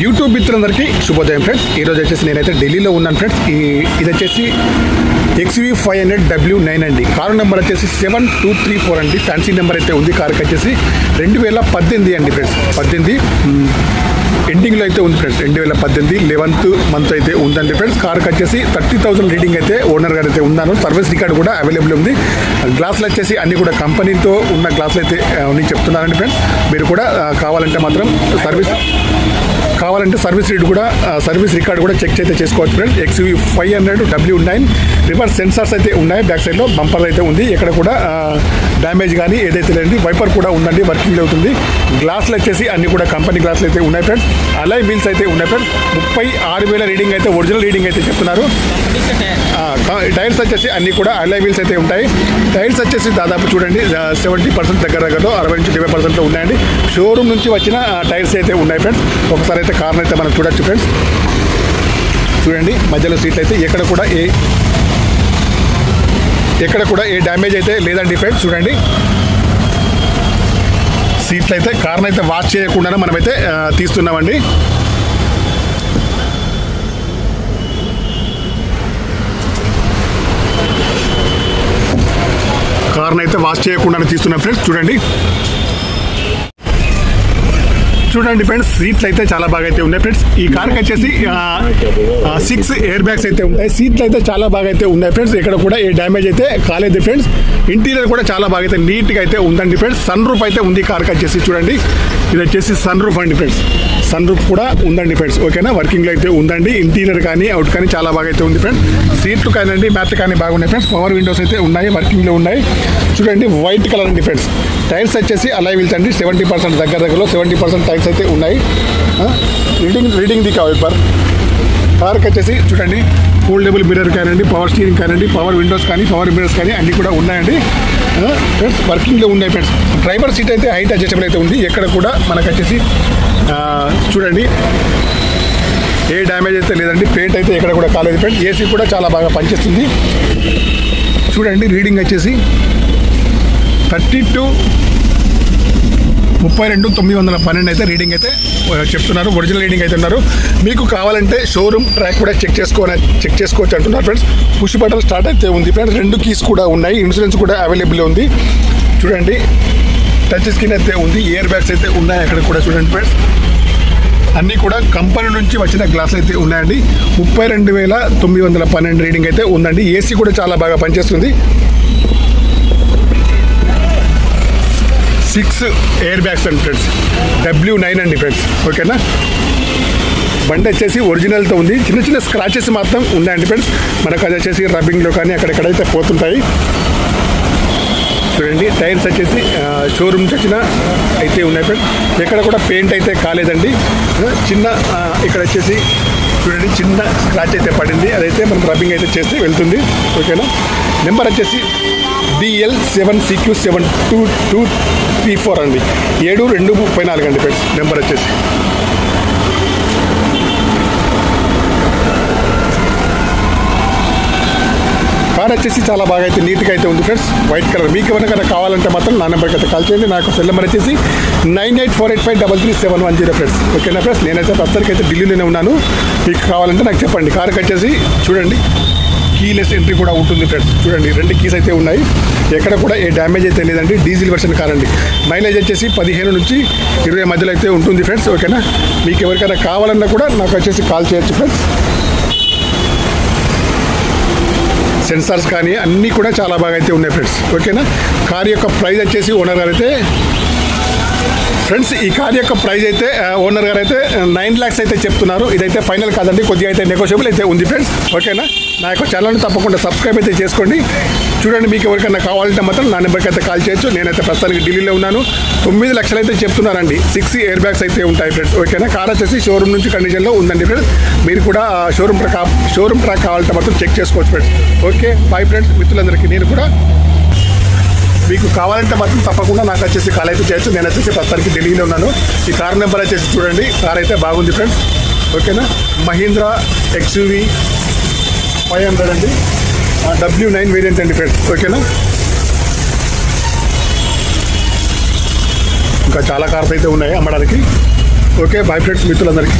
YouTube మిత్రులందరికీ శుభోదయం friends. ఈరోజు వచ్చేసి నేనైతే ఢిల్లీలో ఉన్నాను ఫ్రెండ్స్. ఇది వచ్చేసి XUV 500W9 అండి. కారు నెంబర్ వచ్చేసి 7234 అండి. ఫ్యాన్సీ నెంబర్ అయితే ఉంది. కారుకి వచ్చేసి 2018 అండి ఫ్రెండ్స్. 18 ఎండింగ్లో అయితే ఉంది ఫ్రెండ్స్. 2018 11th మంత్ అయితే ఉందండి ఫ్రెండ్స్. కారుకి వచ్చేసి 30,000 రీడింగ్ అయితే ఓనర్ గారు అయితే ఉన్నాను. సర్వీస్ రికార్డు కూడా అవైలబుల్ ఉంది. గ్లాసులు వచ్చేసి అన్ని కూడా కంపెనీతో ఉన్న గ్లాసులు అయితే నేను చెప్తున్నానండి ఫ్రెండ్స్. మీరు కూడా కావాలంటే మాత్రం సర్వీస్ రికార్డు కూడా చెక్ అయితే చేసుకోవచ్చు friends. XUV 500W9 reverse sensors అయితే ఉన్నాయి. బ్యాక్ సైడ్లో బంపర్ అయితే ఉంది. ఎక్కడ కూడా డ్యామేజ్ కానీ ఏదైతే లేదండి. వైపర్ కూడా ఉందండి, వర్కింగ్ అవుతుంది. గ్లాసులు వచ్చేసి అన్ని కూడా కంపెనీ గ్లాసులు అయితే ఉన్నాయి ఫ్రెండ్స్. అలాయ్ వీల్స్ అయితే ఉన్నాయి ఫ్రెండ్స్. 36,000 రీడింగ్ అయితే ఒరిజినల్ రీడింగ్ అయితే చెప్తున్నారు. టైర్స్ వచ్చేసి అన్ని కూడా అలాయ్ వీల్స్ అయితే ఉంటాయి. టైర్స్ వచ్చేసి దాదాపు చూడండి 70% దగ్గరలో 60-70% ఉన్నాయండి. షోరూమ్ నుంచి వచ్చిన టైర్స్ అయితే ఉన్నాయి ఫ్రెండ్స్. ఒకసారి అయితే కార్ని అయితే మనం చూడొచ్చు ఫ్రెండ్స్. చూడండి మధ్యలో సీట్లు అయితే ఎక్కడ కూడా ఏ డ్యామేజ్ అయితే లేదండి ఫ్రెండ్స్. చూడండి సీట్లు అయితే కార్ని అయితే వాష్ చేయకుండానే మనమైతే తీస్తున్నామండి. కార్ని అయితే వాష్ చేయకుండానే తీస్తున్నాం ఫ్రెండ్స్. చూడండి ఫ్రెండ్స్, సీట్లు అయితే చాలా బాగా అయితే ఉన్నాయి ఫ్రెండ్స్. ఈ కార్కి వచ్చేసి 6 ఎయిర్ బ్యాగ్స్ అయితే ఉంటాయి. సీట్లు అయితే చాలా బాగా అయితే ఉన్నాయి ఫ్రెండ్స్. ఇక్కడ కూడా ఏ డ్యామేజ్ అయితే కాలేదు ఫ్రెండ్స్. ఇంటీరియర్ కూడా చాలా బాగా అయితే నీట్గా అయితే ఉందండి ఫ్రెండ్స్. సన్ రూఫ్ అయితే ఉంది కార్కి వచ్చేసి. చూడండి ఇది వచ్చేసి సన్ రూఫ్ అండి ఫ్రెండ్స్. సన్ రూఫ్ కూడా ఉందండి ఫ్రెండ్స్. ఓకేనా, వర్కింగ్లో అయితే ఉందండి. ఇంటీరియర్ కానీ అవుట్ కానీ చాలా బాగా అయితే ఉంది ఫ్రెండ్స్. సీట్లు కానివ్వండి, మ్యాట్లు కానీ బాగున్నాయి ఫ్రెండ్స్. పవర్ విండోస్ అయితే ఉన్నాయి, వర్కింగ్లో ఉన్నాయి. చూడండి వైట్ కలర్ అండి ఫ్రెండ్స్. టైర్స్ వచ్చేసి అలాయ్ వీల్స్ అండి. 70% దగ్గరలో 70% టైర్స్ అయితే ఉన్నాయి. Reading the wiper. కార్కి వచ్చేసి చూడండి ఫోల్డబుల్ మిర్రర్ కానివ్వండి, పవర్ స్టీరింగ్ కానివ్వండి, పవర్ విండోస్ కానీ, పవర్ మిర్రర్స్ కానీ అన్నీ కూడా ఉన్నాయండి ఫ్రెండ్స్. వర్కింగ్లో ఉన్నాయి ఫ్రెండ్స్. డ్రైవర్ సీట్ అయితే హైట్ అడ్జస్టబుల్ అయితే ఉంది. ఎక్కడ కూడా మనకు వచ్చేసి చూడండి ఏ డ్యామేజ్ అయితే లేదండి. పెయింట్ అయితే ఎక్కడ కూడా కాలేదు ఫ్రెండ్స్. ఏసీ కూడా చాలా బాగా పనిచేస్తుంది. చూడండి రీడింగ్ వచ్చేసి 32,912 అయితే రీడింగ్ అయితే చెప్తున్నారు. ఒరిజినల్ రీడింగ్ అయితే ఉన్నారు. మీకు కావాలంటే షోరూమ్ ట్రాక్ కూడా చెక్ చేసుకోవచ్చు అంటున్నారు ఫ్రెండ్స్. పుష్ బటన్ స్టార్ట్ అయితే ఉంది ఫ్రెండ్స్. 2 కీస్ కూడా ఉన్నాయి. ఇన్సూరెన్స్ కూడా అవైలబుల్ ఉంది. చూడండి టచ్ స్క్రీన్ అయితే ఉంది. ఇయర్ బ్యాగ్స్ అయితే ఉన్నాయి. అక్కడ కూడా చూడండి ఫ్రెండ్స్. అన్నీ కూడా కంపెనీ నుంచి వచ్చిన గ్లాస్ అయితే ఉన్నాయండి. 32,912 రీడింగ్ అయితే ఉందండి. ఏసీ కూడా చాలా బాగా పనిచేస్తుంది. 6 ఎయిర్ బ్యాగ్స్ అండి ఫ్రెండ్స్. W9 అండి ఫ్రెండ్స్. ఓకేనా, బండి వచ్చేసి ఒరిజినల్తో ఉంది. చిన్న స్క్రాచెస్ మాత్రం ఉన్నాయండి ఫ్రెండ్స్. మనకు అది వచ్చేసి రబ్బింగ్లో కానీ అక్కడెక్కడైతే పోతుంటాయి. చూడండి టైర్స్ వచ్చేసి షోరూమ్ వచ్చిన అయితే ఉన్నాయి ఫ్రెండ్స్. ఎక్కడ కూడా పెయింట్ అయితే కాలేదండి. చిన్న ఇక్కడ వచ్చేసి చూడండి చిన్న స్క్రాచ్ అయితే పడింది. అదైతే మనం రబ్బింగ్ అయితే చేస్తే వెళ్తుంది. ఓకేనా, నెంబర్ వచ్చేసి DL7CQ72234 అండి. 7234 అండి ఫ్రెండ్స్. నెంబర్ వచ్చేసి కార్ వచ్చేసి చాలా బాగా అయితే నీట్గా అయితే ఉంది ఫ్రెండ్స్. White colour. మీకు ఎవరికైనా కావాలంటే మాత్రం నా నెంబర్కి అయితే కాల్ చేయండి. నాకు సెల్ నెంబర్ వచ్చేసి 9848533710 ఫ్రెండ్స్. ఓకేనా ఫ్రెండ్స్, నేనైతే ప్రస్తుతానికి అయితే ఢిల్లీలోనే ఉన్నాను. మీకు కావాలంటే నాకు చెప్పండి. కార్కి వచ్చేసి చూడండి కీలెస్ ఎంట్రీ కూడా ఉంటుంది ఫ్రెండ్స్. చూడండి 2 కీస్ అయితే ఉన్నాయి. ఎక్కడ కూడా ఏ డ్యామేజ్ అయితే లేదండి. డీజిల్ వెర్షన్ కార్ అండి. మైలేజ్ వచ్చేసి 15 నుంచి 20 మధ్యలో అయితే ఉంటుంది ఫ్రెండ్స్. ఓకేనా, మీకు ఎవరికైనా కావాలన్నా కూడా నాకు వచ్చేసి కాల్ చేయొచ్చు ఫ్రెండ్స్. సెన్సార్స్ కానీ అన్నీ కూడా చాలా బాగా అయితే ఉన్నాయి ఫ్రెండ్స్. ఓకేనా, కార్ యొక్క ప్రైస్ వచ్చేసి ఓనర్ గారు అయితే ఫ్రెండ్స్ ఈ కార్ యొక్క ప్రైస్ అయితే ఓనర్ గారు అయితే 9 lakhs అయితే చెప్తున్నారు. ఇదైతే ఫైనల్ కాదండి, కొద్దిగా అయితే నెగోషియబుల్ అయితే ఉంది ఫ్రెండ్స్. ఓకేనా, నా యొక్క ఛానల్ని తప్పకుండా సబ్స్క్రైబ్ అయితే చేసుకోండి. చూడండి మీకు ఎవరికైనా కావాలంటే మాత్రం నా నెంబర్కి అయితే కాల్ చేయొచ్చు. నేనైతే ప్రస్తుతానికి ఢిల్లీలో ఉన్నాను. 9 లక్షలు అయితే చెప్తున్నారండి. 6 ఎయిర్ బ్యాగ్స్ అయితే ఉంటాయి ఫ్రెండ్స్. ఓకేనా, కార్ వచ్చేసి షోరూమ్ నుంచి కండిషన్లో ఉందండి ఫ్రెండ్స్. మీరు కూడా షోరూమ్ ట్రాక్ కావాలంటే మాత్రం చెక్ చేసుకోవచ్చు ఫ్రెండ్స్. Okay bye friends. మిత్రులందరికీ నేను కూడా మీకు కావాలంటే మాత్రం తప్పకుండా నాకు వచ్చేసి కాల్ అయితే చేయొచ్చు. నేను వచ్చేసి ప్రస్తుతానికి ఢిల్లీలో ఉన్నాను. ఈ కార్ నెంబర్ వచ్చేసి చూడండి. కార్ అయితే బాగుంది ఫ్రెండ్స్. ఓకేనా, మహీంద్రా XUV 500 అండి. W9 వేరియంట్ అండి ఫ్రెండ్స్. ఓకేనా, ఇంకా చాలా కార్స్ అయితే ఉన్నాయి అమ్మడానికి. ఓకే బాయ్ ఫ్రెండ్స్ మిత్రులందరికీ.